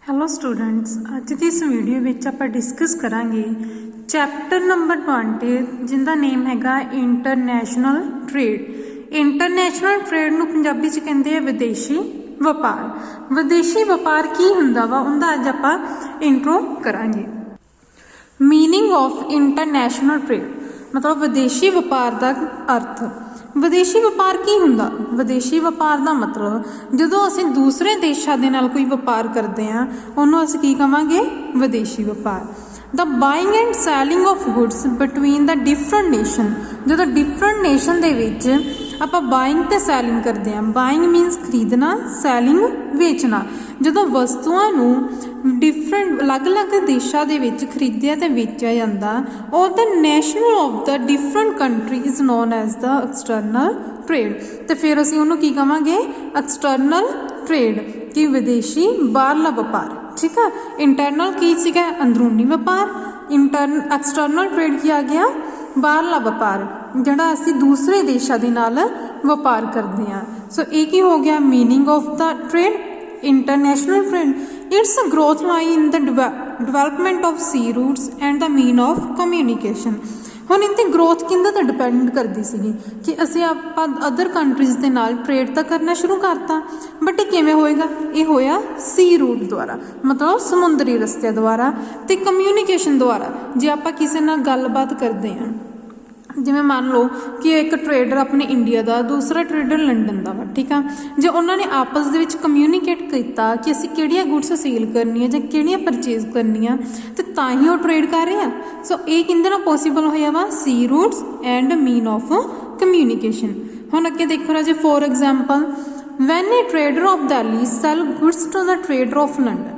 Hello students, ਅੱਜ ਦੀ ਇਸ video ਵਿੱਚ ਆਪਾਂ ਡਿਸਕਸ ਕਰਾਂਗੇ ਚੈਪਟਰ ਨੰਬਰ 20 ਜਿਹਦਾ ਨੇਮ ਹੈਗਾ ਇੰਟਰਨੈਸ਼ਨਲ ਟ੍ਰੇਡ। ਇੰਟਰਨੈਸ਼ਨਲ ਟ੍ਰੇਡ ਨੂੰ ਪੰਜਾਬੀ 'ਚ ਕਹਿੰਦੇ ਆ ਵਿਦੇਸ਼ੀ ਵਪਾਰ। ਵਿਦੇਸ਼ੀ ਵਪਾਰ ਕੀ ਹੁੰਦਾ ਵਾ ਉਹਦਾ ਅੱਜ ਆਪਾਂ ਇੰਟਰੋ ਕਰਾਂਗੇ। ਮੀਨਿੰਗ ਆਫ ਇੰਟਰਨੈਸ਼ਨਲ ਟ੍ਰੇਡ ਮਤਲਬ ਵਿਦੇਸ਼ੀ ਵਪਾਰ ਦਾ ਅਰਥ। ਵਿਦੇਸ਼ੀ ਵਪਾਰ ਕੀ ਹੁੰਦਾ? ਵਿਦੇਸ਼ੀ ਵਪਾਰ ਦਾ ਮਤਲਬ ਜਦੋਂ ਅਸੀਂ ਦੂਸਰੇ ਦੇਸ਼ਾਂ ਦੇ ਨਾਲ ਕੋਈ ਵਪਾਰ ਕਰਦੇ ਹਾਂ ਉਹਨੂੰ ਅਸੀਂ ਕੀ ਕਹਾਂਗੇ? ਵਿਦੇਸ਼ੀ ਵਪਾਰ। The buying and selling of goods between the different nation. ਜਦੋਂ ਡਿਫਰੈਂਟ ਨੇਸ਼ਨ ਦੇ ਵਿੱਚ ਆਪਾਂ ਬਾਇੰਗ ਤੇ ਸੈਲਿੰਗ ਕਰਦੇ ਹਾਂ। ਬਾਇੰਗ ਮੀਨਸ ਖਰੀਦਣਾ, ਸੈਲਿੰਗ ਵੇਚਣਾ। ਜਦੋਂ ਵਸਤੂਆਂ ਨੂੰ ਡਿਫਰੈਂਟ ਅਲੱਗ-ਅਲੱਗ ਦੇਸ਼ਾਂ ਦੇ ਵਿੱਚ ਖਰੀਦਿਆ ਤੇ ਵੇਚਿਆ ਜਾਂਦਾ ਉਹ the national of the different country is known as the external trade. ਤੇ ਫਿਰ ਅਸੀਂ ਉਹਨੂੰ ਕੀ ਕਹਾਂਗੇ? ਐਕਸਟਰਨਲ ਟ੍ਰੇਡ, ਕਿ ਵਿਦੇਸ਼ੀ ਬਾਹਰਲਾ ਵਪਾਰ। ਠੀਕ ਆ। ਇੰਟਰਨਲ ਕੀ ਸੀਗਾ? ਅੰਦਰੂਨੀ ਵਪਾਰ। ਐਕਸਟਰਨਲ ਟ੍ਰੇਡ ਕੀ ਆ ਗਿਆ? ਬਾਹਰਲਾ ਵਪਾਰ, ਜਿਹੜਾ ਅਸੀਂ ਦੂਸਰੇ ਦੇਸ਼ਾਂ ਦੇ ਨਾਲ ਵਪਾਰ ਕਰਦੇ ਹਾਂ। ਸੋ ਇਹ ਕੀ ਹੋ ਗਿਆ? Meaning of the trade, international trade. It's a growth lie in the development of sea routes and the mean of communication. ਹੁਣ ਇਹਦੀ ਗਰੋਥ ਕਿਹਦੇ ਤੇ ਡਿਪੈਂਡ ਕਰਦੀ ਸੀਗੀ ਕਿ ਅਸੀਂ ਆਪਾਂ ਅਦਰ ਕੰਟਰੀਜ਼ ਦੇ ਨਾਲ ਟ੍ਰੇਡ ਤਾਂ ਕਰਨਾ ਸ਼ੁਰੂ ਕਰਤਾ, ਬਟ ਇਹ ਕਿਵੇਂ ਹੋਏਗਾ? ਇਹ ਹੋਇਆ ਸੀ ਰੂਟ ਦੁਆਰਾ, ਮਤਲਬ ਸਮੁੰਦਰੀ ਰਸਤੇ ਦੁਆਰਾ, ਤੇ ਕਮਿਊਨੀਕੇਸ਼ਨ ਦੁਆਰਾ। ਜੇ ਆਪਾਂ ਕਿਸੇ ਨਾਲ ਗੱਲਬਾਤ ਕਰਦੇ ਹਾਂ, ਜਿਵੇਂ ਮੰਨ ਲਓ ਕਿ ਇੱਕ ਟਰੇਡਰ ਆਪਣੇ ਇੰਡੀਆ ਦਾ, ਦੂਸਰਾ ਟਰੇਡਰ ਲੰਡਨ ਦਾ ਵਾ, ਠੀਕ ਆ। ਜੇ ਉਹਨਾਂ ਨੇ ਆਪਸ ਦੇ ਵਿੱਚ ਕਮਿਊਨੀਕੇਟ ਕੀਤਾ ਕਿ ਅਸੀਂ ਕਿਹੜੀਆਂ ਗੁੱਡਸ ਸੇਲ ਕਰਨੀਆਂ ਜਾਂ ਕਿਹੜੀਆਂ ਪਰਚੇਜ਼ ਕਰਨੀਆਂ, ਤੇ ਤਾਂ ਹੀ ਉਹ ਟਰੇਡ ਕਰ ਰਹੇ ਆ। ਸੋ ਇਹ ਕਿਹਦੇ ਨਾਲ ਪੋਸੀਬਲ ਹੋਇਆ ਵਾ? Sea routes and mean of communication. ਹੁਣ ਅੱਗੇ ਦੇਖੋ ਰਾਜੇ, for example when a trader of Delhi sell goods to the trader of London.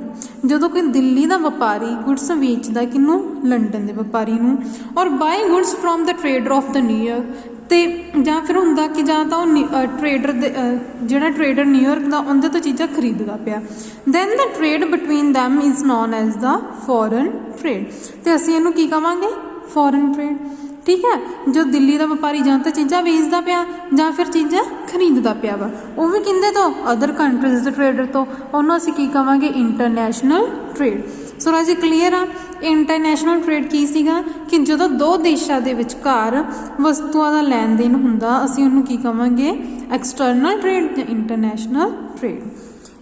ਜਦੋਂ ਕੋਈ ਦਿੱਲੀ ਦਾ ਵਪਾਰੀ ਗੁੱਡਸ ਵੇਚਦਾ ਕਿਹਨੂੰ? ਲੰਡਨ ਦੇ ਵਪਾਰੀ ਨੂੰ। Or buy goods from the trader of the New York. ਤੇ ਜਾਂ ਫਿਰ ਹੁੰਦਾ ਕਿ ਜਾਂ ਤਾਂ ਉਹ ਟਰੇਡਰ ਦੇ ਜਿਹੜਾ ਟਰੇਡਰ ਨਿਊਯਾਰਕ ਦਾ ਉਹਦੇ ਤੋਂ ਚੀਜ਼ਾਂ ਖਰੀਦਦਾ ਪਿਆ। Then the trade between them is known as the foreign trade. ਤੇ ਅਸੀਂ ਇਹਨੂੰ ਕੀ ਕਹਾਂਗੇ? Foreign trade. ਠੀਕ ਹੈ। ਜੋ ਦਿੱਲੀ ਦਾ ਵਪਾਰੀ ਜਾਂ ਤਾਂ ਚੀਜ਼ਾਂ ਵੇਚਦਾ ਪਿਆ ਜਾਂ ਫਿਰ ਚੀਜ਼ਾਂ ਖਰੀਦਦਾ ਪਿਆ ਵਾ, ਉਹ ਵੀ ਕਿਹਦੇ ਤੋਂ? ਅਦਰ ਕੰਟਰੀਜ਼ ਦੇ ਟਰੇਡਰ ਤੋਂ। ਉਹਨੂੰ ਅਸੀਂ ਕੀ ਕਹਾਂਗੇ? International trade. ਸੋ ਰਾਜੀ ਕਲੀਅਰ ਆ? ਇੰਟਰਨੈਸ਼ਨਲ ਟਰੇਡ ਕੀ ਸੀਗਾ? ਕਿ ਜਦੋਂ ਦੋ ਦੇਸ਼ਾਂ ਦੇ ਵਿਚਕਾਰ ਵਸਤੂਆਂ ਦਾ ਲੈਣ ਦੇਣ ਹੁੰਦਾ, ਅਸੀਂ ਉਹਨੂੰ ਕੀ ਕਹਾਂਗੇ? ਐਕਸਟਰਨਲ ਟਰੇਡ ਜਾਂ ਇੰਟਰਨੈਸ਼ਨਲ ਟਰੇਡ।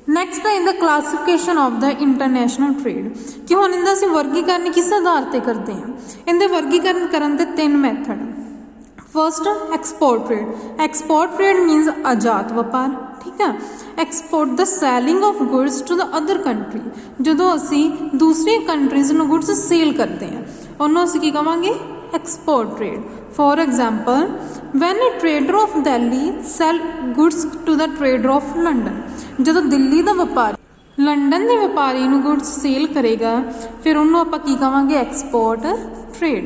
ਨੈਕਸਟ ਹੈ ਇਹਦਾ classification of the international trade. ਕਿ ਹੁਣ ਇਹਦਾ ਅਸੀਂ ਵਰਗੀਕਰਨ ਕਿਸ ਆਧਾਰ ਤੇ ਕਰਦੇ ਹਾਂ? ਇਹਦੇ ਵਰਗੀਕਰਨ ਕਰਨ ਦੇ 3 method. First, export trade. Export trade means ਆਜ਼ਾਦ ਵਪਾਰ। ਠੀਕ ਆ। Export the selling of goods to the other country. ਜਦੋਂ ਅਸੀਂ ਦੂਸਰੀ ਕੰਟਰੀਜ਼ ਨੂੰ ਗੁੱਡਸ ਸੇਲ ਕਰਦੇ ਹਾਂ ਉਹਨੂੰ ਅਸੀਂ ਕੀ ਕਹਾਂਗੇ? Export trade. For example when a trader of Delhi sell goods to the trader of London. ਜਦੋਂ ਦਿੱਲੀ ਦਾ ਵਪਾਰੀ ਲੰਡਨ ਦੇ ਵਪਾਰੀ ਨੂੰ ਗੁੱਡਸ ਸੇਲ ਕਰੇਗਾ, ਫਿਰ ਉਹਨੂੰ ਆਪਾਂ ਕੀ ਕਹਾਂਗੇ? Export trade.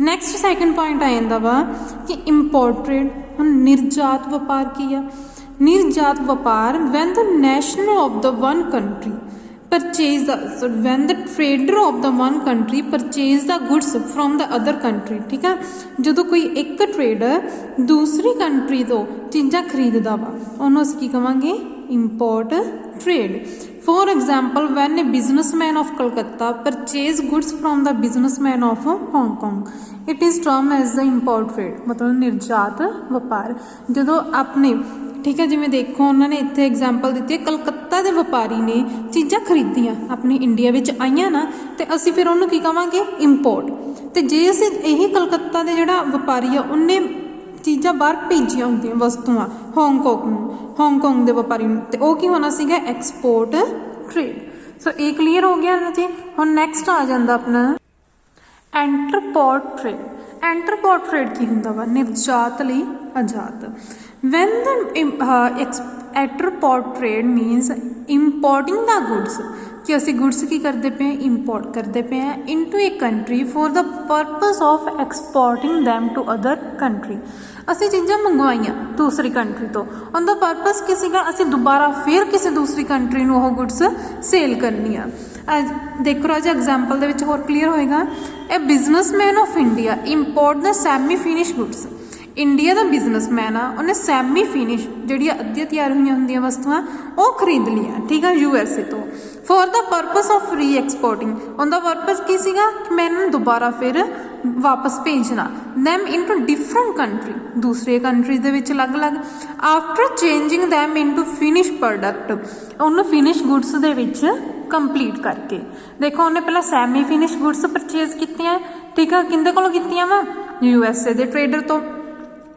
Next second point ਆ ਜਾਂਦਾ ਵਾ ਕਿ ਇੰਪੋਰਟ ਟਰੇਡ। ਹੁਣ ਨਿਰਯਾਤ ਵਪਾਰ ਕੀ ਆ? ਨਿਰਯਾਤ ਵਪਾਰ van the national of the one country purchase the, so when the trader of the one country purchase the goods from the other country। ਠੀਕ ਆ। ਜਦੋਂ ਕੋਈ ਇੱਕ ਟਰੇਡਰ ਦੂਸਰੀ ਕੰਟਰੀ ਤੋਂ ਚੀਜ਼ਾਂ ਖਰੀਦਦਾ ਵਾ ਉਹਨੂੰ ਅਸੀਂ ਕੀ ਕਹਾਂਗੇ? Import trade. For example when a businessman of Calcutta purchase goods from the businessman of Hong Kong. It is term as the import trade, ਮਤਲਬ ਨਿਰਯਾਤ ਵਪਾਰ। ਜਦੋਂ ਆਪਣੇ, ਠੀਕ ਹੈ, ਜਿਵੇਂ ਦੇਖੋ ਉਹਨਾਂ ਨੇ ਇੱਥੇ ਐਗਜ਼ਾਮਪਲ ਦਿੱਤੀ ਹੈ, ਕਲਕੱਤਾ ਦੇ ਵਪਾਰੀ ਨੇ ਚੀਜ਼ਾਂ ਖਰੀਦੀਆਂ ਆਪਣੀ ਇੰਡੀਆ ਵਿੱਚ ਆਈਆਂ ਨਾ, ਤੇ ਅਸੀਂ ਫਿਰ ਉਹਨੂੰ ਕੀ ਕਹਾਂਗੇ? ਇੰਪੋਰਟ। ਤੇ ਜੇ ਅਸੀਂ ਇਹੀ ਕਲਕੱਤਾ ਦੇ ਜਿਹੜਾ ਵਪਾਰੀ ਆ ਉਹਨੇ ਚੀਜ਼ਾਂ ਬਾਹਰ ਭੇਜੀਆਂ ਹੁੰਦੀਆਂ ਵਸਤੂਆਂ ਹਾਂਗਕਾਂਗ ਦੇ ਵਪਾਰੀ ਨੂੰ, ਤੇ ਉਹ ਕੀ ਹੋਣਾ ਸੀਗਾ? Export trade. ਸੋ ਇਹ ਕਲੀਅਰ ਹੋ ਗਿਆ ਨਾ ਜੀ। ਹੁਣ ਨੈਕਸਟ ਆ ਜਾਂਦਾ ਆਪਣਾ ਐਂਟਰਪੋਰਟ ਟਰੇਡ। ਐਂਟਰਪੋਰਟ ਟਰੇਡ ਕੀ ਹੁੰਦਾ ਵਾ? ਨਿਰਯਾਤ ਲਈ ਆਜ਼ਾਦ। When the entrepot trade means importing the goods. ਕਿ ਅਸੀਂ ਗੁੱਡਸ ਕੀ ਕਰਦੇ ਪਏ? ਇੰਪੋਰਟ ਕਰਦੇ ਪਏ ਹਾਂ into a country for the purpose of exporting them to other country. ਅਸੀਂ ਚੀਜ਼ਾਂ ਮੰਗਵਾਈਆਂ ਦੂਸਰੀ ਕੰਟਰੀ ਤੋਂ, ਉਹਦਾ ਪਰਪਸ ਕੀ ਸੀਗਾ? ਅਸੀਂ ਦੁਬਾਰਾ ਫਿਰ ਕਿਸੇ ਦੂਸਰੀ ਕੰਟਰੀ ਨੂੰ ਉਹ ਗੁੱਡਸ ਸੇਲ ਕਰਨੀ ਆ। ਦੇਖੋ ਰਾਜਾ ਐਗਜ਼ਾਮਪਲ ਦੇ ਵਿੱਚ ਹੋਰ ਕਲੀਅਰ ਹੋਏਗਾ। A businessman of India import the semi finish goods. India का बिजनेसमैन आ उन्हें सैमी फिनिश जिहड़ियां अद्धियां तैयार हुई होंदियां वस्तुआं वो खरीद लिया, ठीक है, USA तो for the purpose of re exporting. उनका परपस की सीगा कि मैं इन्हूं दोबारा फिर वापस भेजना दैम इनटू डिफरेंट कंट्री, दूसरे कंट्रीज दे विच अलग अलग। After changing them into finish product, उन्होंने फिनिश गुड्स दे विच कंप्लीट करके देखो उन्हें पहला सैमी फिनिश गुड्स परचेज कीतियां, ठीक है, किंदे कोलों कीतियां वा USA दे ट्रेडर तो।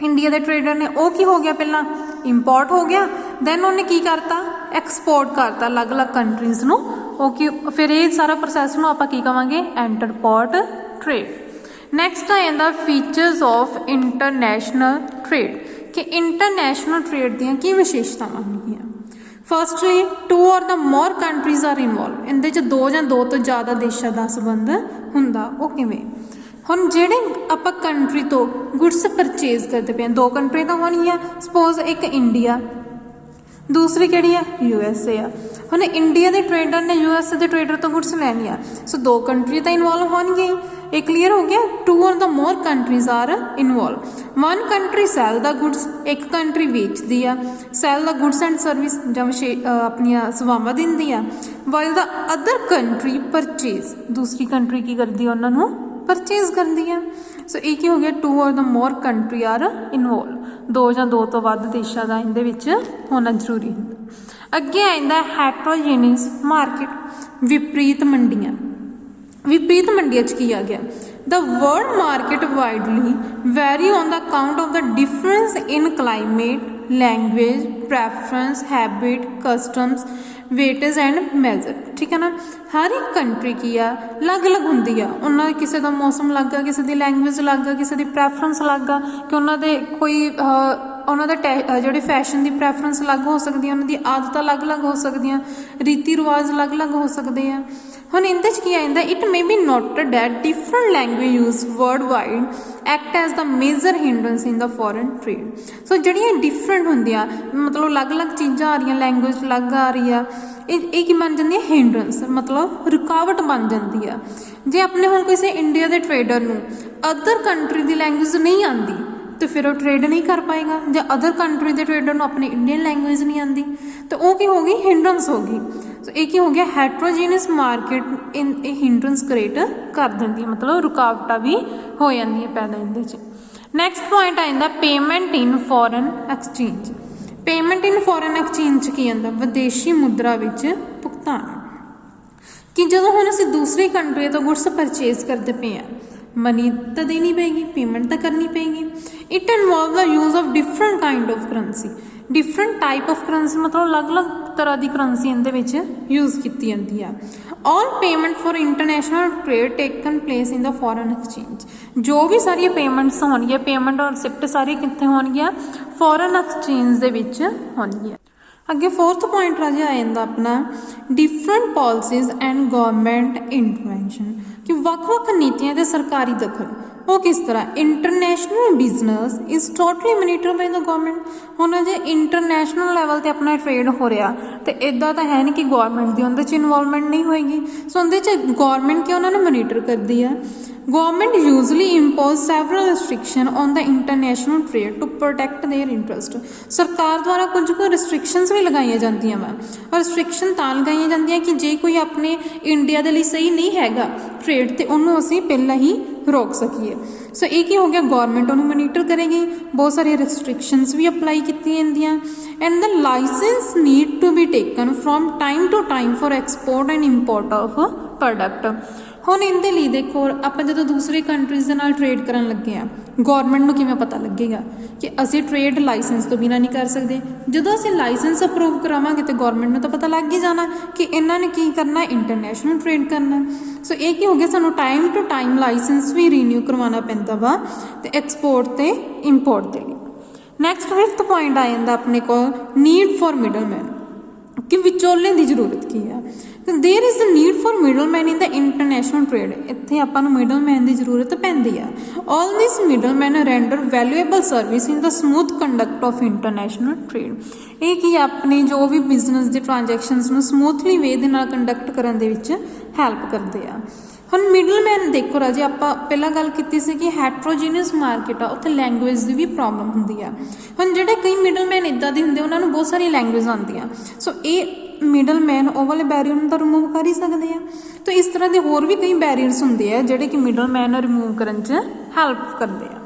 इंडिया के ट्रेडर ने वो की हो गया, पहला इंपोर्ट हो गया, दैन उन्हें की करता एक्सपोर्ट करता अलग अलग कंट्रीज नूं, ओके, फिर ये सारा प्रोसैस नूं आपां की कहांगे इंटरपोर्ट ट्रेड। नैक्सट आ जांदा फीचर्स ऑफ इंटरनैशनल ट्रेड कि इंटरनैशनल ट्रेड दीयां की विशेषतावां होंदियां। फर्स्टली 2 और the more countries are involve, इहदे च 2 ਜਾਂ 2 ਤੋਂ ज़्यादा देशों का संबंध हुंदा। वो किवें हुण जिहड़े आपां कंट्री तो गुड्स परचेज करते पे 2 कंट्री तो होणगियां, सपोज एक इंडिया दूसरी किहड़ी है USA आ। हुण इंडिया के ट्रेडर ने USA के ट्रेडर तो गुड्स लैनी आ, सो 2 कंट्री तो इनवॉल्व होणगी, ये क्लीयर हो गया। 2 और the more countries are involve. 1 country sell the goods, एक कंट्री वेचती आ, sell the goods and service जब अपनियां सेवावां दिंदी आ, while the other country purchase, दूसरी कंट्री की करदी है उन्हां नूं परचेज करती है। सो एक ही हो गया 2 और the more country are involve, 2 ਜਾਂ 2 ਤੋਂ ਵੱਧ ਦੇਸ਼ਾਂ ਦਾ ਇਹਦੇ ਵਿੱਚ ਹੋਣਾ ਜ਼ਰੂਰੀ ਹੁੰਦਾ। ਅੱਗੇ ਆਉਂਦਾ ਹੈਟਰੋਜੀਨੀਅਸ ਮਾਰਕੀਟ, ਵਿਪਰੀਤ ਮੰਡੀਆਂ। ਵਿਪਰੀਤ ਮੰਡੀਆਂ 'ਚ ਕੀ ਆ ਗਿਆ, the world market widely vary on the account of the difference in climate, language, preference, habit, customs, weightage and measure, ठीक है ना। हर एक कंट्री की आ अलग अलग होंगी आ, उन्होंने किसी का मौसम अलग आ, किसी की लैंग्वेज अलग आ, किसी की प्रैफरेंस अलग आ, कि उन्होंने कोई उन्होंने जोड़े फैशन की प्रैफरेंस अलग हो सकती है, उन्होंने आदत अलग अलग हो सकती, रीति रिवाज अलग अलग हो सकते हैं। हुण इहदे च की आंदा, it may be noted that different language use world wide act as the major hindrance in the foreign trade. So जिहड़ियां डिफरेंट होंदियां, मतलब अलग अलग चीज़ां आ रही, लैंग्वेज अलग आ रही है, ये की बन जाती है हिंड्रेंस, मतलब रुकावट बन जाती है। जे अपने हुण किसी इंडिया के ट्रेडर नूं अदर कंट्री की लैंग्वेज नहीं आती तो फिर वो ट्रेड नहीं कर पाएगा, जो अदर कंट्री के ट्रेडर को अपनी इंडियन लैंग्वेज नहीं आती तो वो की होगी हिंड्रेंस होगी। सो एक ही हो गया हैट्रोजीनियस मार्केट इन हिंड्रेंस क्रिएट कर देती है, मतलब रुकावटा भी हो जाती है पैदा इहदे। नैक्सट पॉइंट आ जाता payment in foreign exchange. Payment in foreign exchange की आंदा विदेशी मुद्रा विच भुगतान, कि जो हम असीं दूसरी कंट्री तो गुड्स परचेज करते पे हैं, मनी तो देनी पेगी, पेमेंट तो करनी Peggy. It involve the use of different kind of currency, different type of currency, मतलब अलग अलग तरह की करंसी इहदे विच यूज की जाती है। All payment for international trade taken place in the foreign exchange, जो भी सारी पेमेंट्स होणगियां, पेमेंट और रिसिप्ट सारी कित्थे होणगियां, फॉरन एक्सचेंज दे विच होणगियां। अगे 4th पॉइंट राजे आ जाता अपना different policies and government intervention, कि वक्-वक् नीतियां ते सरकारी दखल वो किस तरह। International business is totally monitor by the government. हुण जे इंटरनेशनल लैवल ते अपना ट्रेड हो रहा तो इदा तो है नहीं कि गवर्नमेंट की उहदे च इनवॉल्वमेंट नहीं होएगी, सो उहदे च गवर्नमेंट की उन्होंने मॉनिटर करती है। Government usually impose several restriction on the international trade to protect their interest. सरकार द्वारा कुछ कुछ रिस्ट्रिक्शनस भी लगाई जांदियां वा, और रिस्ट्रिक्शन तां लगाई जांदियां कि जे कोई अपने इंडिया के लिए सही नहीं हैगा ट्रेड तो उन्होंने असीं पहलां ही रोक सकीए। सो एक ही हो गया गवर्नमेंट उन्होंने मॉनिटर करेगी, बहुत सारी रिस्ट्रिक्शनस भी अप्लाई की जांदियां। And the license need to be taken from time to time for export and import of product. हुण इहदे लई देखो आपां जदों दूसरी कंट्रीज़ दे नाल ट्रेड करन लगे आ, गवर्नमेंट नूं किवें पता लगेगा कि असीं ट्रेड लाइसेंस तो बिना नहीं कर सकते। जदों असीं लाइसेंस अप्रूव करावांगे तो गवर्नमेंट नूं तो पता लग ही जाना कि इन्हां ने की करना, इंटरनेशनल ट्रेड करना। सो एक ही हो गया सानूं टाइम टू टाइम लाइसेंस भी रीन्यू करवाना पैंदा वा ते एक्सपोर्ट ते इंपोर्ट दे लई। नैक्सट 5th पॉइंट आ जांदा अपने कोल नीड फॉर मिडलमैन, कि विचोले की जरूरत की है। There is the need for middleman in the international trade, इत्थे आपां नूं मिडलमैन की जरूरत पैंदी है। All this middleman render valuable service in the smooth conduct of international trade. ये कि अपने जो भी बिजनेस के ट्रांजैक्शनस नूं स्मूथली वे दे नाल कंडक्ट करन दे विच हैल्प करते हैं। ਹੁਣ ਮਿਡਲਮੈਨ ਦੇਖੋ ਰਾਜੇ, ਆਪਾਂ ਪਹਿਲਾਂ ਗੱਲ ਕੀਤੀ ਸੀ ਕਿ ਹੈਟਰੋਜੀਨੀਅਸ ਮਾਰਕੀਟ ਆ, ਉੱਥੇ ਲੈਂਗੁਏਜ ਦੀ ਵੀ ਪ੍ਰੋਬਲਮ ਹੁੰਦੀ ਆ। ਹੁਣ ਜਿਹੜੇ ਕਈ ਮਿਡਲਮੈਨ ਇੱਦਾਂ ਦੇ ਹੁੰਦੇ ਉਹਨਾਂ ਨੂੰ ਬਹੁਤ ਸਾਰੀ ਲੈਂਗੁਏਜ ਆਉਂਦੀਆਂ, ਸੋ ਇਹ ਮਿਡਲਮੈਨ ਉਹ ਵਾਲੇ ਬੈਰੀਅਰ ਨੂੰ ਤਾਂ ਰਿਮੂਵ ਕਰ ਹੀ ਸਕਦੇ ਆ। ਤਾਂ ਇਸ ਤਰ੍ਹਾਂ ਦੇ ਹੋਰ ਵੀ ਕਈ ਬੈਰੀਅਰਸ ਹੁੰਦੇ ਆ ਜਿਹੜੇ ਕਿ ਮਿਡਲਮੈਨ ਨੂੰ ਰਿਮੂਵ ਕਰਨ 'ਚ ਹੈਲਪ ਕਰਦੇ ਆ।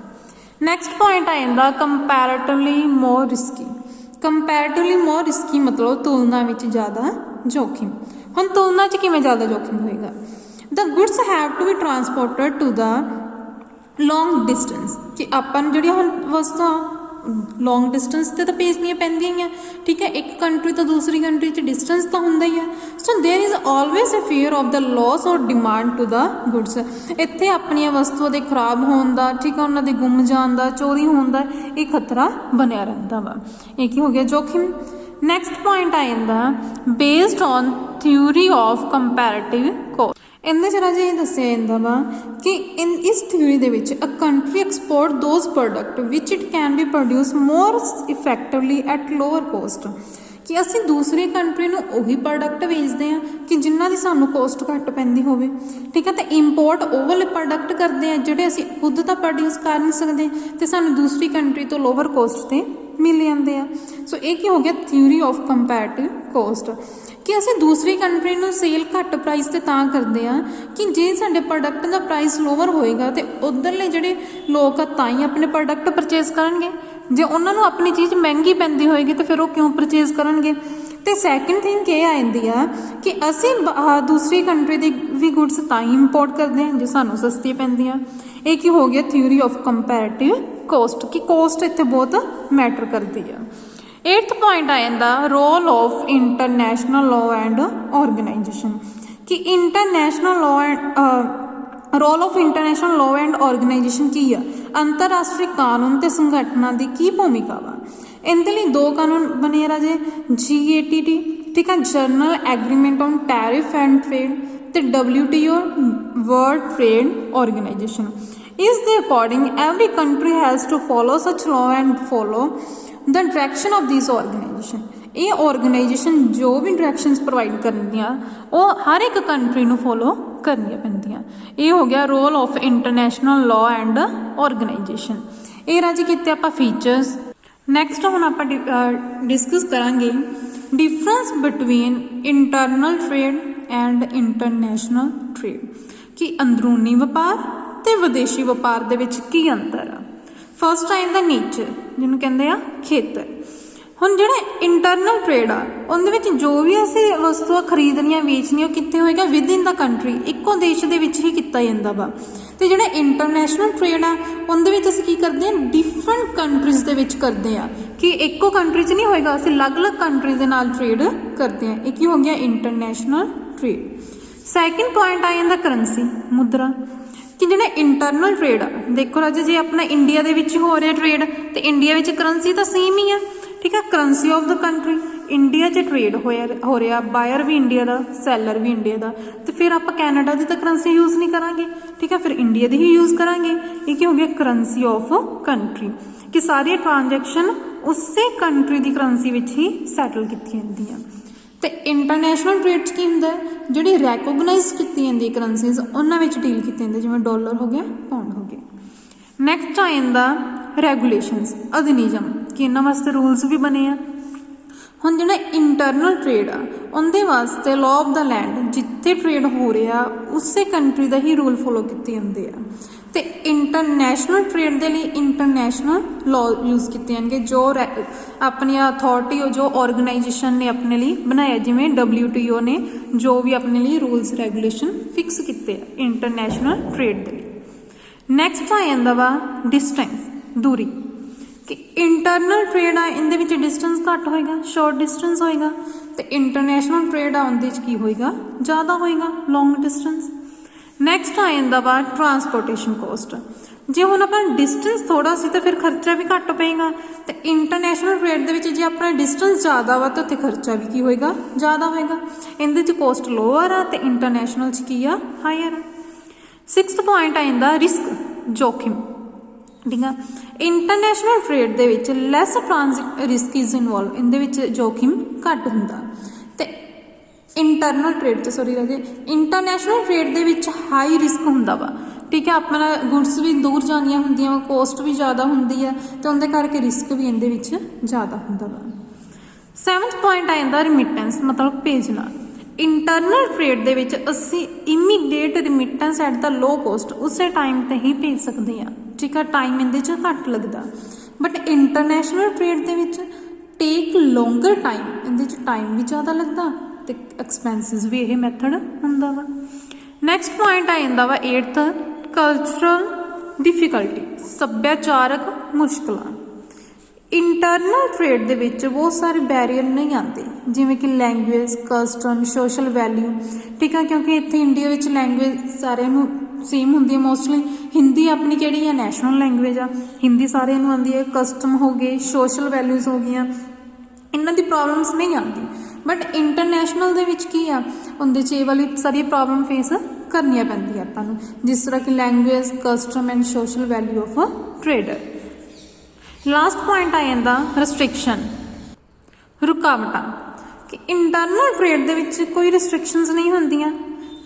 ਨੈਕਸਟ ਪੁਆਇੰਟ ਆ ਜਾਂਦਾ ਕੰਪੈਰੇਟਿਵਲੀ ਮੋਰ ਰਿਸਕੀ। ਕੰਪੈਰੇਟਿਵਲੀ ਮੋਰ ਰਿਸਕੀ ਮਤਲਬ ਤੁਲਨਾ ਵਿੱਚ ਜ਼ਿਆਦਾ ਜੋਖਿਮ। ਹੁਣ ਤੁਲਨਾ 'ਚ ਕਿਵੇਂ ਜ਼ਿਆਦਾ ਜੋਖਿਮ ਹੋਏਗਾ? The goods have to be transported to the long distance, ਕਿ ਆਪਾਂ ਨੂੰ ਜਿਹੜੀਆਂ ਹੁਣ ਵਸਤੂਆਂ ਲੌਂਗ ਡਿਸਟੈਂਸ 'ਤੇ ਤਾਂ ਭੇਜਣੀਆਂ ਪੈਂਦੀਆਂ ਹੀ ਆ, ਠੀਕ ਹੈ। ਇੱਕ ਕੰਟਰੀ ਤੋਂ ਦੂਸਰੀ ਕੰਟਰੀ 'ਚ ਡਿਸਟੈਂਸ ਤਾਂ ਹੁੰਦਾ ਹੀ ਆ। So there is always a fear of the loss or demand to the goods. ਇੱਥੇ ਆਪਣੀਆਂ ਵਸਤੂਆਂ ਦੇ ਖਰਾਬ ਹੋਣ ਦਾ, ਠੀਕ ਹੈ, ਉਹਨਾਂ ਦੇ ਗੁੰਮ ਜਾਣ ਦਾ, ਚੋਰੀ ਹੋਣ ਦਾ ਇਹ ਖਤਰਾ ਬਣਿਆ ਰਹਿੰਦਾ ਵਾ। ਇਹ ਕੀ ਹੋ ਗਿਆ? ਜੋਖਿਮ। ਨੈਕਸਟ ਪੁਆਇੰਟ ਆ ਜਾਂਦਾ based on theory of comparative cost. ਇਹਦੇ 'ਚ ਰਾਜੇ ਇਹ ਦੱਸਿਆ ਜਾਂਦਾ ਵਾ ਕਿ ਇਸ ਥਿਊਰੀ ਦੇ ਵਿੱਚ a country export those product which it can be produce more effectively at lower cost, ਕਿ ਅਸੀਂ ਦੂਸਰੀ ਕੰਟਰੀ ਨੂੰ ਉਹੀ ਪ੍ਰੋਡਕਟ ਵੇਚਦੇ ਹਾਂ ਕਿ ਜਿਨ੍ਹਾਂ ਦੀ ਸਾਨੂੰ ਕੋਸਟ ਘੱਟ ਪੈਂਦੀ ਹੋਵੇ, ਠੀਕ ਹੈ। ਅਤੇ ਇੰਪੋਰਟ ਉਹ ਵਾਲੇ ਪ੍ਰੋਡਕਟ ਕਰਦੇ ਹਾਂ ਜਿਹੜੇ ਅਸੀਂ ਖੁਦ ਤਾਂ ਪ੍ਰੋਡਿਊਸ ਕਰ ਨਹੀਂ ਸਕਦੇ ਅਤੇ ਸਾਨੂੰ ਦੂਸਰੀ ਕੰਟਰੀ ਤੋਂ ਲੋਅਰ ਕੋਸਟ 'ਤੇ ਮਿਲ ਜਾਂਦੇ ਆ। ਸੋ ਇਹ ਕੀ ਹੋ ਗਿਆ? ਥਿਊਰੀ ਆਫ ਕੰਪੈਰੇਟਿਵ ਕੋਸਟ, ਕਿ ਅਸੀਂ ਦੂਸਰੀ ਕੰਟਰੀ ਨੂੰ ਸੇਲ ਘੱਟ ਪ੍ਰਾਈਸ 'ਤੇ ਤਾਂ ਕਰਦੇ ਹਾਂ ਕਿ ਜੇ ਸਾਡੇ ਪ੍ਰੋਡਕਟ ਦਾ ਪ੍ਰਾਈਸ ਲੋਅਰ ਹੋਏਗਾ ਤਾਂ ਉੱਧਰਲੇ ਜਿਹੜੇ ਲੋਕ ਆ ਤਾਂ ਹੀ ਆਪਣੇ ਪ੍ਰੋਡਕਟ ਪਰਚੇਜ਼ ਕਰਨਗੇ। ਜੇ ਉਹਨਾਂ ਨੂੰ ਆਪਣੀ ਚੀਜ਼ ਮਹਿੰਗੀ ਪੈਂਦੀ ਹੋਏਗੀ ਤਾਂ ਫਿਰ ਉਹ ਕਿਉਂ ਪਰਚੇਜ਼ ਕਰਨਗੇ? ਅਤੇ ਸੈਕਿੰਡ ਥਿੰਗ ਇਹ ਆ ਜਾਂਦੀ ਆ ਕਿ ਅਸੀਂ ਦੂਸਰੀ ਕੰਟਰੀ ਦੀ ਵੀ ਗੁੱਡਸ ਤਾਂ ਹੀ ਇੰਪੋਰਟ ਕਰਦੇ ਹਾਂ ਜੇ ਸਾਨੂੰ ਸਸਤੀ ਪੈਂਦੀਆਂ। ਇਹ ਕੀ ਹੋ ਗਿਆ? ਥਿਊਰੀ ਆਫ ਕੰਪੈਰੇਟਿਵ ਕੋਸਟ, ਕਿ ਕੋਸਟ ਇੱਥੇ ਬਹੁਤ ਮੈਟਰ ਕਰਦੀ ਆ। 8th ਪੁਆਇੰਟ ਆ ਜਾਂਦਾ role of international law and organisation, ਕਿ international law and role of international law and organisation ਕੀ ਆ? ਅੰਤਰਰਾਸ਼ਟਰੀ ਕਾਨੂੰਨ ਅਤੇ ਸੰਗਠਨਾਂ ਦੀ ਕੀ ਭੂਮਿਕਾ ਵਾ? ਇਹਦੇ ਲਈ 2 ਕਾਨੂੰਨ ਬਣੇ ਰਾਜੇ, GATT, ਠੀਕ ਆ, general agreement on tariff and trade, ਅਤੇ WTO ਵਰਲਡ ਟ੍ਰੇਡ ਆਰਗੇਨਾਈਜੇਸ਼ਨ। ਇਸ ਦੇ according every country has to follow such law and follow the direction of this organization. ਇਹ ਆਰਗੇਨਾਈਜੇਸ਼ਨ ਜੋ ਵੀ ਡਾਇਰੈਕਸ਼ਨਸ ਪ੍ਰੋਵਾਈਡ ਕਰਦੀਆਂ ਉਹ ਹਰ ਇੱਕ ਕੰਟਰੀ ਨੂੰ ਫੋਲੋ ਕਰਨੀਆਂ ਪੈਂਦੀਆਂ। ਇਹ ਹੋ ਗਿਆ role of international law and organization. ਇਹ ਰਾਜੀ ਕੀਤੇ ਆਪਾਂ ਫੀਚਰਸ। ਨੈਕਸਟ ਹੁਣ ਆਪਾਂ ਡਿਸਕਸ ਕਰਾਂਗੇ difference between internal trade and international trade, ਕਿ ਅੰਦਰੂਨੀ ਵਪਾਰ ਅਤੇ ਵਿਦੇਸ਼ੀ ਵਪਾਰ ਦੇ ਵਿੱਚ ਕੀ ਅੰਤਰ ਆ। ਫਸਟ ਆ ਜਾਂਦਾ ਨੇਚਰ, ਜਿਹਨੂੰ ਕਹਿੰਦੇ ਆ ਖੇਤਰ। ਹੁਣ ਜਿਹੜਾ ਇੰਟਰਨਲ ਟ੍ਰੇਡ ਆ ਉਹਦੇ ਵਿੱਚ ਜੋ ਵੀ ਅਸੀਂ ਵਸਤੂਆਂ ਖਰੀਦਣੀਆਂ ਵੇਚਣੀਆਂ ਉਹ ਕਿੱਥੇ ਹੋਏਗਾ? ਵਿਦ ਇਨ ਦਾ ਕੰਟਰੀ, ਇੱਕੋ ਦੇਸ਼ ਦੇ ਵਿੱਚ ਹੀ ਕੀਤਾ ਜਾਂਦਾ ਵਾ। ਅਤੇ ਜਿਹੜਾ ਇੰਟਰਨੈਸ਼ਨਲ ਟ੍ਰੇਡ ਆ ਉਹਦੇ ਵਿੱਚ ਅਸੀਂ ਕੀ ਕਰਦੇ ਹਾਂ? ਡਿਫਰੈਂਟ ਕੰਟਰੀਜ਼ ਦੇ ਵਿੱਚ ਕਰਦੇ ਹਾਂ, ਕਿ ਇੱਕੋ ਕੰਟਰੀ 'ਚ ਨਹੀਂ ਹੋਏਗਾ, ਅਸੀਂ ਅਲੱਗ-ਅਲੱਗ ਕੰਟਰੀ ਦੇ ਨਾਲ ਟ੍ਰੇਡ ਕਰਦੇ ਹਾਂ। ਇਹ ਕੀ ਹੋ ਗਿਆ? International trade. ਸੈਕਿੰਡ ਪੁਆਇੰਟ ਆ ਜਾਂਦਾ ਕਰੰਸੀ, ਮੁਦਰਾ, ਕਿ ਜਿਹੜਾ ਇੰਟਰਨਲ ਟ੍ਰੇਡ ਆ ਦੇਖੋ ਰਾਜੇ, ਜੇ ਆਪਣਾ ਇੰਡੀਆ ਦੇ ਵਿੱਚ ਹੋ ਰਿਹਾ ਟ੍ਰੇਡ ਅਤੇ ਇੰਡੀਆ ਵਿੱਚ ਕਰੰਸੀ ਤਾਂ ਸੇਮ ਹੀ ਆ, ਠੀਕ ਹੈ। Currency of the country, India 'ਚ ਟ੍ਰੇਡ ਹੋ ਰਿਹਾ, ਬਾਇਰ ਵੀ ਇੰਡੀਆ ਦਾ, ਸੈਲਰ ਵੀ ਇੰਡੀਆ ਦਾ, ਅਤੇ ਫਿਰ ਆਪਾਂ ਕੈਨੇਡਾ ਦੀ ਤਾਂ ਕਰੰਸੀ ਯੂਜ਼ ਨਹੀਂ ਕਰਾਂਗੇ, ਠੀਕ ਹੈ, ਫਿਰ ਇੰਡੀਆ ਦੀ ਹੀ ਯੂਜ਼ ਕਰਾਂਗੇ। ਇਹ ਕੀ ਹੋ ਗਿਆ? ਕਰੰਸੀ ਆਫ ਕੰਟਰੀ, ਕਿ ਸਾਰੀਆਂ ਟ੍ਰਾਂਜੈਕਸ਼ਨ ਉਸੇ ਕੰਟਰੀ ਦੀ ਕਰੰਸੀ ਵਿੱਚ ਹੀ ਸੈਟਲ ਕੀਤੀਆਂ ਜਾਂਦੀਆਂ। ਅਤੇ ਇੰਟਰਨੈਸ਼ਨਲ ਟ੍ਰੇਡ 'ਚ ਕੀ ਹੁੰਦਾ? ਜਿਹੜੀ ਰੈਕੋਗਨਾਈਜ਼ ਕੀਤੀ ਜਾਂਦੀ ਕਰੰਸੀਜ਼ ਉਹਨਾਂ ਵਿੱਚ ਡੀਲ ਕੀਤੀ ਜਾਂਦੀ, ਜਿਵੇਂ ਡਾਲਰ ਹੋ ਗਿਆ, ਪਾਉਂਡ ਹੋ ਗਿਆ। ਨੈਕਸਟ ਆ ਜਾਂਦਾ ਰੈਗੂਲੇਸ਼ਨਸ, ਅਧਿਨਿਯਮ, ਕਿ ਇਹਨਾਂ ਵਾਸਤੇ ਰੂਲਸ ਵੀ ਬਣੇ ਆ। ਹੁਣ ਜਿਹੜਾ ਇੰਟਰਨਲ ਟ੍ਰੇਡ ਆ ਉਹਦੇ ਵਾਸਤੇ ਲਾਅ ਆਫ ਦਾ ਲੈਂਡ, ਜਿੱਥੇ ਟ੍ਰੇਡ ਹੋ ਰਿਹਾ ਉਸੇ ਕੰਟਰੀ ਦਾ ਹੀ ਰੂਲ ਫੋਲੋ ਕੀਤੇ ਜਾਂਦੇ ਆ। ਅਤੇ ਇੰਟਰਨੈਸ਼ਨਲ ਟ੍ਰੇਡ ਦੇ ਲਈ ਇੰਟਰਨੈਸ਼ਨਲ ਲਾਅ ਯੂਜ਼ ਕੀਤੇ ਜਾਣਗੇ, ਜੋ ਆਪਣੀਆਂ ਅਥਾਰਟੀ ਜੋ ਆਰਗੇਨਾਈਜੇਸ਼ਨ ਨੇ ਆਪਣੇ ਲਈ ਬਣਾਇਆ, ਜਿਵੇਂ WTO ਨੇ ਜੋ ਵੀ ਆਪਣੇ ਲਈ ਰੂਲਸ ਰੈਗੂਲੇਸ਼ਨ ਫਿਕਸ ਕੀਤੇ ਆ ਇੰਟਰਨੈਸ਼ਨਲ ਟ੍ਰੇਡ ਦੇ ਲਈ। ਨੈਕਸਟ ਆ ਜਾਂਦਾ ਵਾ ਡਿਸਟੈਂਸ, ਦੂਰੀ, ਕਿ ਇੰਟਰਨਲ ਟ੍ਰੇਡ ਆ ਇਹਦੇ ਵਿੱਚ ਡਿਸਟੈਂਸ ਘੱਟ ਹੋਏਗਾ, ਸ਼ੋਰਟ ਡਿਸਟੈਂਸ ਹੋਏਗਾ, ਅਤੇ ਇੰਟਰਨੈਸ਼ਨਲ ਟ੍ਰੇਡ ਆ ਉਹਦੇ 'ਚ ਕੀ ਹੋਏਗਾ? ਜ਼ਿਆਦਾ ਹੋਏਗਾ, ਲੌਂਗ ਡਿਸਟੈਂਸ। ਨੈਕਸਟ ਆ ਜਾਂਦਾ ਵਾ ਟਰਾਂਸਪੋਰਟੇਸ਼ਨ ਕੋਸਟ, ਜੇ ਹੁਣ ਆਪਣਾ ਡਿਸਟੈਂਸ ਥੋੜ੍ਹਾ ਸੀ ਤਾਂ ਫਿਰ ਖਰਚਾ ਵੀ ਘੱਟ ਪਏਗਾ, ਅਤੇ ਇੰਟਰਨੈਸ਼ਨਲ ਟ੍ਰੇਡ ਦੇ ਵਿੱਚ ਜੇ ਆਪਣਾ ਡਿਸਟੈਂਸ ਜ਼ਿਆਦਾ ਵਾ ਤਾਂ ਉੱਥੇ ਖਰਚਾ ਵੀ ਕੀ ਹੋਏਗਾ? ਜ਼ਿਆਦਾ ਹੋਏਗਾ। ਇਹਦੇ 'ਚ ਕੋਸਟ ਲੋਅਰ ਆ ਅਤੇ ਇੰਟਰਨੈਸ਼ਨਲ 'ਚ ਕੀ ਆ? ਹਾਇਰ ਆ। 6th ਪੁਆਇੰਟ ਆ ਜਾਂਦਾ ਰਿਸਕ, ਜੋਖਿਮ, ਠੀਕ ਆ। ਇੰਟਰਨੈਸ਼ਨਲ ਟ੍ਰੇਡ ਦੇ ਵਿੱਚ ਲੈਸ ਟ੍ਰਾਂਜ਼ਿਟ ਰਿਸਕ ਇਜ਼ ਇਨਵੋਲਵ, ਇਹਦੇ ਵਿੱਚ ਜੋਖਿਮ ਘੱਟ ਹੁੰਦਾ। ਅਤੇ ਇੰਟਰਨਲ ਟ੍ਰੇਡ 'ਚ ਸੌਰੀ ਰਾਜੇ ਇੰਟਰਨੈਸ਼ਨਲ ਟ੍ਰੇਡ ਦੇ ਵਿੱਚ ਹਾਈ ਰਿਸਕ ਹੁੰਦਾ ਵਾ ਠੀਕ ਹੈ ਆਪਣਾ ਗੁੱਡਸ ਵੀ ਦੂਰ ਜਾਂਦੀਆਂ ਹੁੰਦੀਆਂ ਵਾ ਕੋਸਟ ਵੀ ਜ਼ਿਆਦਾ ਹੁੰਦੀ ਹੈ ਅਤੇ ਉਹਦੇ ਕਰਕੇ ਰਿਸਕ ਵੀ ਇਹਦੇ ਵਿੱਚ ਜ਼ਿਆਦਾ ਹੁੰਦਾ ਵਾ 7th ਪੁਆਇੰਟ ਆ ਜਾਂਦਾ ਰਿਮਿਟੈਂਸ ਮਤਲਬ ਭੇਜਣਾ ਇੰਟਰਨਲ ਟ੍ਰੇਡ ਦੇ ਵਿੱਚ ਅਸੀਂ immediate remittance at the low cost ਉਸੇ ਟਾਈਮ 'ਤੇ ਹੀ ਭੇਜ ਸਕਦੇ ਹਾਂ ਠੀਕ ਆ ਟਾਈਮ ਇਹਦੇ 'ਚ ਘੱਟ ਲੱਗਦਾ ਬਟ ਇੰਟਰਨੈਸ਼ਨਲ ਟ੍ਰੇਡ ਦੇ ਵਿੱਚ ਟੇਕ ਲੋਂਗਰ ਟਾਈਮ ਇਹਦੇ 'ਚ ਟਾਈਮ ਵੀ ਜ਼ਿਆਦਾ ਲੱਗਦਾ ਅਤੇ ਐਕਸਪੈਂਸਿਸ ਵੀ ਇਹ ਮੈਥਡ ਹੁੰਦਾ ਵਾ ਨੈਕਸਟ ਪੁਆਇੰਟ ਆ ਜਾਂਦਾ ਵਾ 8th ਕਲਚਰਲ ਡਿਫੀਕਲਟੀ ਸੱਭਿਆਚਾਰਕ ਮੁਸ਼ਕਲਾਂ ਇੰਟਰਨਲ ਟ੍ਰੇਡ ਦੇ ਵਿੱਚ ਬਹੁਤ ਸਾਰੇ ਬੈਰੀਅਰ ਨਹੀਂ ਆਉਂਦੇ ਜਿਵੇਂ ਕਿ ਲੈਂਗੁਏਜ ਕਸਟਮ ਸੋਸ਼ਲ ਵੈਲਿਊ ਠੀਕ ਆ ਕਿਉਂਕਿ ਇੱਥੇ ਇੰਡੀਆ ਵਿੱਚ ਲੈਂਗੁਏਜ ਸਾਰਿਆਂ ਨੂੰ ਸੇਮ ਹੁੰਦੀ ਹੈ ਮੋਸਟਲੀ ਹਿੰਦੀ ਆਪਣੀ ਕਿਹੜੀ ਆ ਨੈਸ਼ਨਲ ਲੈਂਗੁਏਜ ਆ ਹਿੰਦੀ ਸਾਰਿਆਂ ਨੂੰ ਆਉਂਦੀ ਹੈ ਕਸਟਮ ਹੋ ਗਏ ਸੋਸ਼ਲ ਵੈਲਿਊਜ਼ ਹੋ ਗਈਆਂ ਇਹਨਾਂ ਦੀ ਪ੍ਰੋਬਲਮਸ ਨਹੀਂ ਆਉਂਦੀ ਬਟ ਇੰਟਰਨੈਸ਼ਨਲ ਦੇ ਵਿੱਚ ਕੀ ਆ ਉਹਦੇ 'ਚ ਇਹ ਵਾਲੀ ਸਾਰੀ ਪ੍ਰੋਬਲਮ ਫੇਸ ਕਰਨੀਆਂ ਪੈਂਦੀਆਂ ਆਪਾਂ ਨੂੰ ਜਿਸ ਤਰ੍ਹਾਂ ਕਿ language custom and social value of a trader last point ਆ ਜਾਂਦਾ ਰਿਸਟ੍ਰਿਕਸ਼ਨ ਰੁਕਾਵਟਾਂ ਕਿ ਇੰਟਰਨਲ ਟ੍ਰੇਡ ਦੇ ਵਿੱਚ ਕੋਈ ਰਿਸਟ੍ਰਿਕਸ਼ਨਸ ਨਹੀਂ ਹੁੰਦੀਆਂ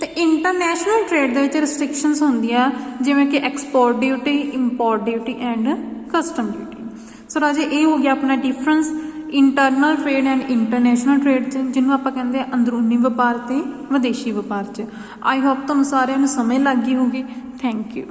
ਤੇ ਇੰਟਰਨੈਸ਼ਨਲ ਟ੍ਰੇਡ ਦੇ ਵਿੱਚ ਰਿਸਟ੍ਰਿਕਸ਼ਨਸ ਹੁੰਦੀਆਂ ਜਿਵੇਂ ਕਿ export duty import duty and custom duty so ਰਾਜੇ ਇਹ ਹੋ ਗਿਆ ਆਪਣਾ difference internal trade and international trade 'ਚ ਜਿਹਨੂੰ ਆਪਾਂ ਕਹਿੰਦੇ ਆ ਅੰਦਰੂਨੀ ਵਪਾਰ ਤੇ ਵਿਦੇਸ਼ੀ ਵਪਾਰ 'ਚ ਆਈ ਹੋਪ ਤੁਹਾਨੂੰ ਸਾਰਿਆਂ ਨੂੰ ਸਮਝ ਲੱਗ ਗਈ ਹੋਊਗੀ ਥੈਂਕ ਯੂ